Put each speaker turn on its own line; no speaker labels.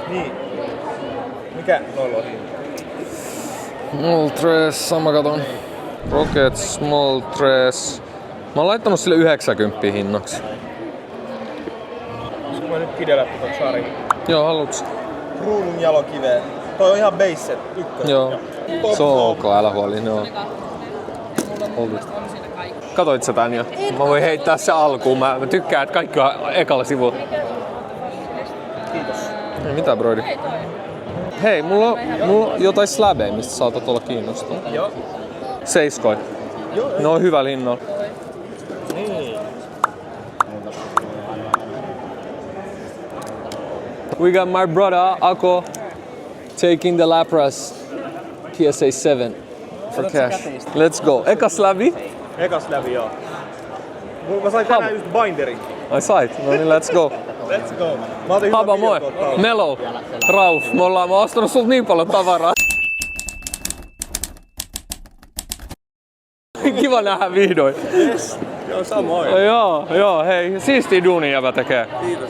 Niin. Mikä noilla on hinta?
Small Tres, sama katon. Rocket Small Tres. Mä oon laittanut sille 90 hinnaksi.
Olisiko mä nyt kidellä tuota Charin?
Joo, haluuts?
Kruunun jalokiveä. Toi on ihan base ykkönen.
Joo. Se on ok, älä huoli. Joo. Katoit sä tän jo? Mä voin heittää se alkuun. Mä tykkään, että kaikki on ekalla sivulla.
Kiitos.
Ei mitään, Brody. Hei, mulla on jotain slabbeja, mistä saatat olla kiinnostunut.
Joo.
Seiskoi.
Joo.
Ne on hyvällä hinnalla.
Niin.
We got my brother Ako taking the Lapras PSA 7 for cash. Let's go. Eka slabi?
Ekas läpi, joo. Mä sain tänään just binderin.
Ai sait? No niin, let's go.
Let's go. Mä otin
Haba
hyvän
moi.
videon tuolta.
Melo. Rauf. Mä oon ostanut sulta niin paljon tavaraa. Kiva nähdä vihdoin.
Yes. Joo, samoin.
Joo, hei. Siistiä duunia jäbä tekee.
Kiitos.